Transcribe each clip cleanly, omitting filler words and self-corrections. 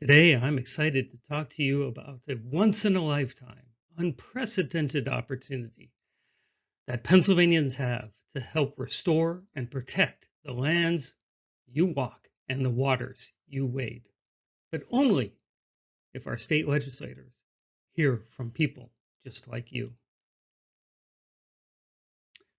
Today, I'm excited to talk to you about the once in a lifetime, unprecedented opportunity that Pennsylvanians have to help restore and protect the lands you walk and the waters you wade, but only if our state legislators hear from people just like you.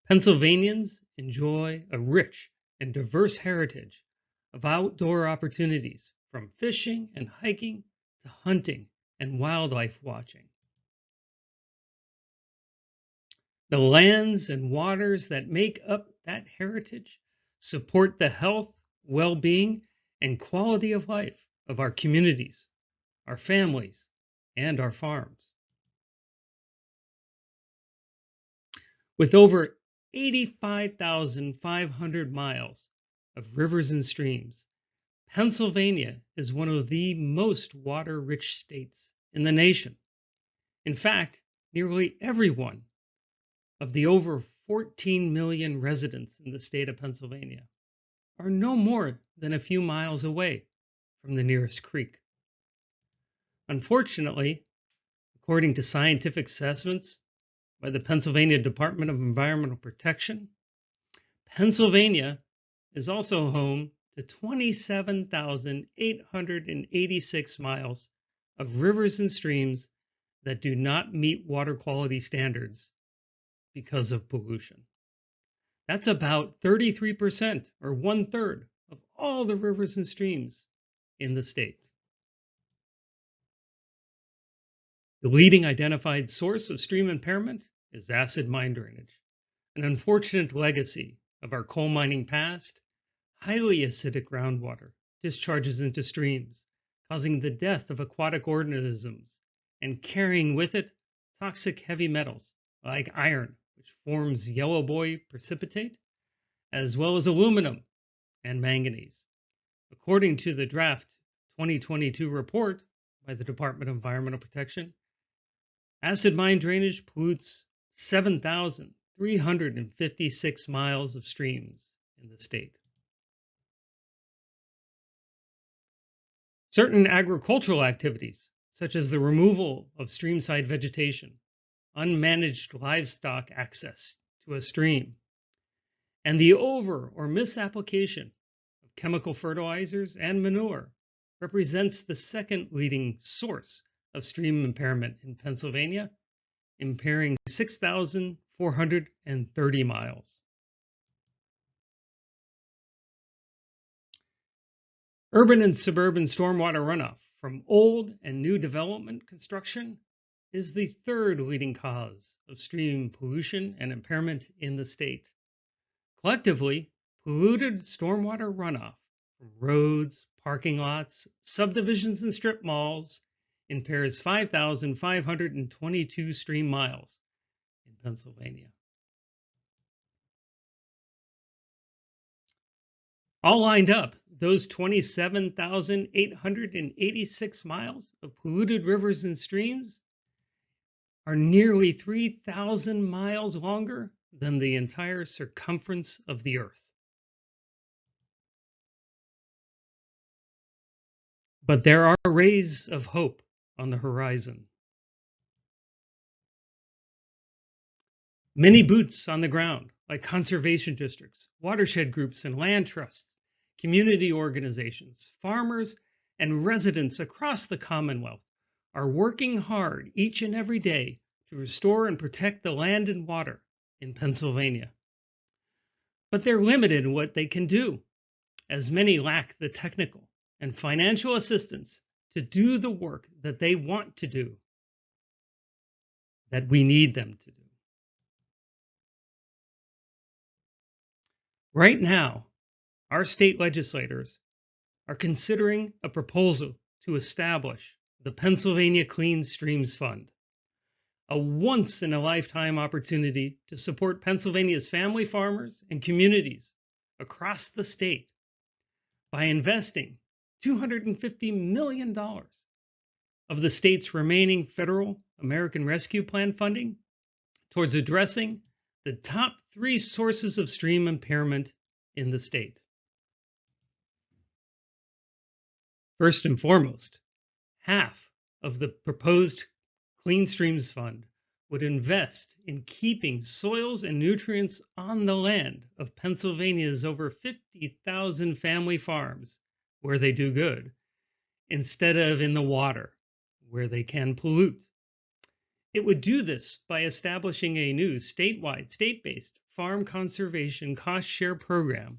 Pennsylvanians enjoy a rich and diverse heritage of outdoor opportunities, from fishing and hiking to hunting and wildlife watching. The lands and waters that make up that heritage support the health, well being, and quality of life of our communities, our families, and our farms. With over 85,500 miles of rivers and streams, Pennsylvania is one of the most water rich states in the nation. In fact, nearly everyone of the over 14 million residents in the state of Pennsylvania are no more than a few miles away from the nearest creek. Unfortunately, according to scientific assessments by the Pennsylvania Department of Environmental Protection, Pennsylvania is also home to 27,886 miles of rivers and streams that do not meet water quality standards because of pollution. That's about 33%, or 1/3, of all the rivers and streams in the state. The leading identified source of stream impairment is acid mine drainage, an unfortunate legacy of our coal mining past. Highly acidic groundwater discharges into streams, causing the death of aquatic organisms and carrying with it toxic heavy metals like iron, which forms yellow boy precipitate, as well as aluminum and manganese. According to the draft 2022 report by the Department of Environmental Protection, acid mine drainage pollutes 7,356 miles of streams in the state. Certain agricultural activities, such as the removal of streamside vegetation, unmanaged livestock access to a stream, and the over or misapplication of chemical fertilizers and manure, represents the second leading source of stream impairment in Pennsylvania, impairing 6,430 miles. Urban and suburban stormwater runoff from old and new development construction is the third leading cause of stream pollution and impairment in the state. Collectively, polluted stormwater runoff from roads, parking lots, subdivisions, and strip malls impairs 5,522 stream miles in Pennsylvania. All lined up, those 27,886 miles of polluted rivers and streams are nearly 3,000 miles longer than the entire circumference of the Earth. But there are rays of hope on the horizon. Many boots on the ground, like conservation districts, watershed groups, and land trusts, community organizations, farmers, and residents across the Commonwealth are working hard each and every day to restore and protect the land and water in Pennsylvania. But they're limited in what they can do, as many lack the technical and financial assistance to do the work that they want to do, that we need them to do. Right now, our state legislators are considering a proposal to establish the Pennsylvania Clean Streams Fund, a once-in-a-lifetime opportunity to support Pennsylvania's family farmers and communities across the state by investing $250 million of the state's remaining federal American Rescue Plan funding towards addressing the top 3 sources of stream impairment in the state. First and foremost, Half of the proposed Clean Streams Fund would invest in keeping soils and nutrients on the land of Pennsylvania's over 50,000 family farms where they do good, instead of in the water where they can pollute. It would do this by establishing a new statewide, state-based farm conservation cost share program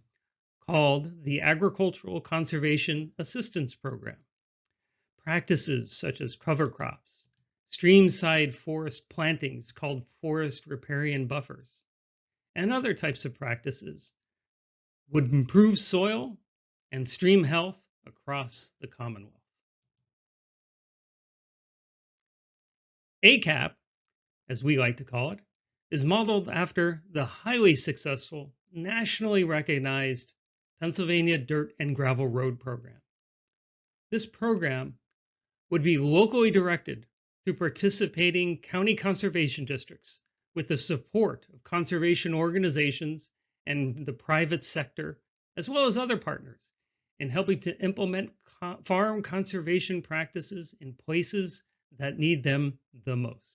called the Agricultural Conservation Assistance Program. Practices such as cover crops, streamside forest plantings called forest riparian buffers, and other types of practices would improve soil and stream health across the Commonwealth. ACAP, as we like to call it, is modeled after the highly successful, nationally recognized Pennsylvania Dirt and Gravel Road Program. This program would be locally directed through participating county conservation districts with the support of conservation organizations and the private sector, as well as other partners, in helping to implement farm conservation practices in places that need them the most.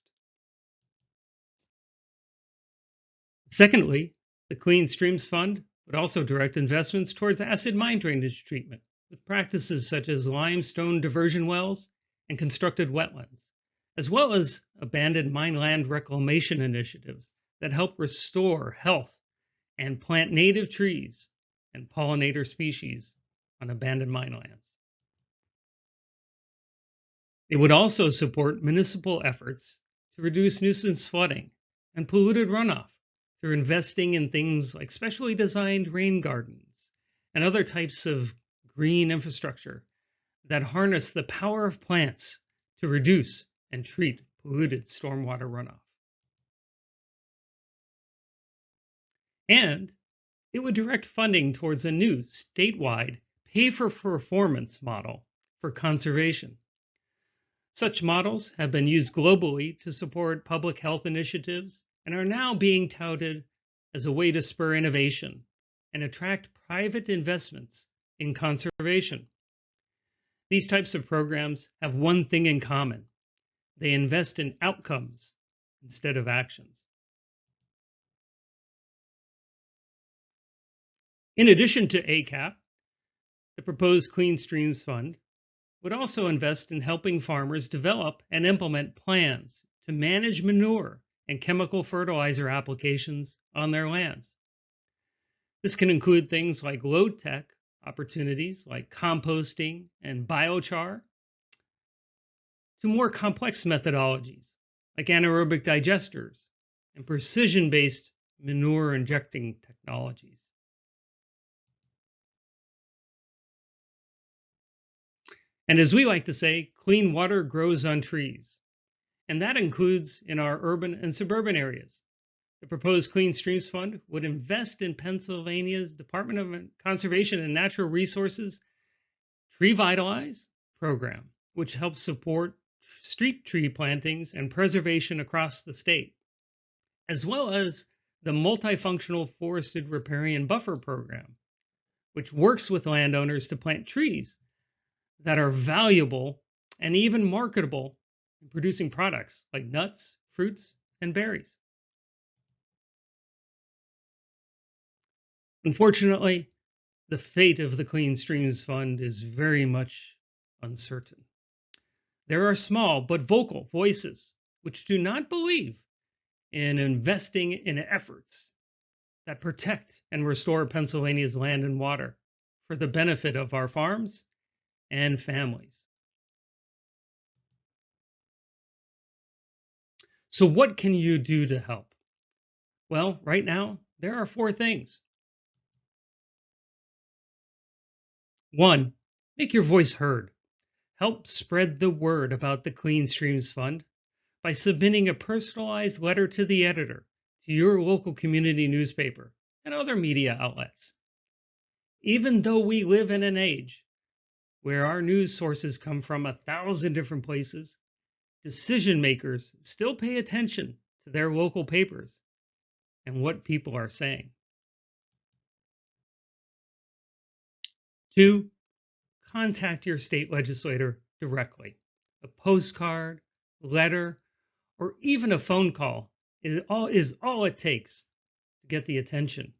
Secondly, the Clean Streams Fund would also direct investments towards acid mine drainage treatment with practices such as limestone diversion wells and constructed wetlands, as well as abandoned mine land reclamation initiatives that help restore health and plant native trees and pollinator species on abandoned mine lands. It would also support municipal efforts to reduce nuisance flooding and polluted runoff through investing in things like specially designed rain gardens and other types of green infrastructure that harness the power of plants to reduce and treat polluted stormwater runoff. And it would direct funding towards a new statewide pay-for-performance model for conservation. Such models have been used globally to support public health initiatives and are now being touted as a way to spur innovation and attract private investments in conservation. These types of programs have one thing in common. They invest in outcomes instead of actions. In addition to ACAP, the proposed Clean Streams Fund would also invest in helping farmers develop and implement plans to manage manure and chemical fertilizer applications on their lands. This can include things like low-tech opportunities like composting and biochar, to more complex methodologies like anaerobic digesters and precision-based manure injecting technologies. And as we like to say, clean water grows on trees, and that includes in our urban and suburban areas. The proposed Clean Streams Fund would invest in Pennsylvania's Department of Conservation and Natural Resources Tree Vitalize program, which helps support street tree plantings and preservation across the state, as well as the multifunctional forested riparian buffer program, which works with landowners to plant trees that are valuable and even marketable in producing products like nuts, fruits, and berries. Unfortunately, the fate of the Clean Streams Fund is very much uncertain. There are small but vocal voices which do not believe in investing in efforts that protect and restore Pennsylvania's land and water for the benefit of our farms and families. So what can you do to help? Well, right now, there are 4 things. 1, make your voice heard. Help spread the word about the Clean Streams Fund by submitting a personalized letter to the editor, to your local community newspaper, and other media outlets. Even though we live in an age where our news sources come from 1,000 different places, decision makers still pay attention to their local papers and what people are saying. 2, contact your state legislator directly. A postcard, letter, or even a phone call is all it takes to get the attention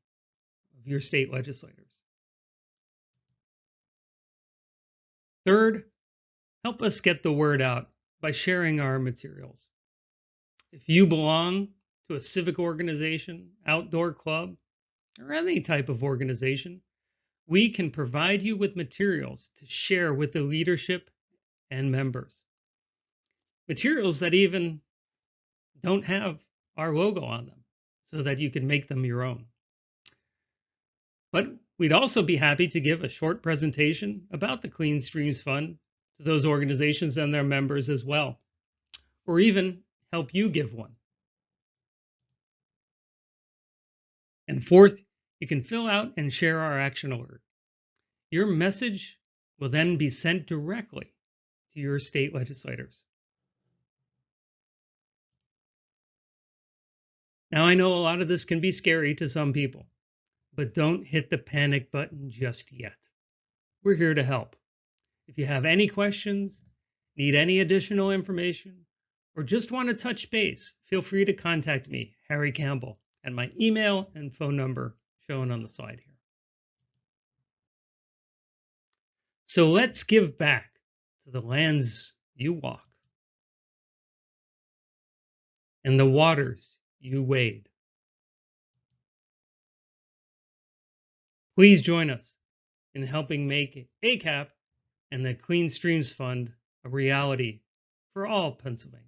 of your state legislators. Third, help us get the word out by sharing our materials. If you belong to a civic organization, outdoor club, or any type of organization, we can provide you with materials to share with the leadership and members. Materials that even don't have our logo on them so that you can make them your own. But we'd also be happy to give a short presentation about the Clean Streams Fund to those organizations and their members as well, or even help you give one. And fourth, you can fill out and share our action alert. Your message will then be sent directly to your state legislators. Now, I know a lot of this can be scary to some people, but don't hit the panic button just yet. We're here to help. If you have any questions, need any additional information, or just want to touch base, feel free to contact me, Harry Campbell, at my email and phone number shown on the slide here. So let's give back to the lands you walk and the waters you wade. Please join us in helping make ACAP and the Clean Streams Fund a reality for all Pennsylvania.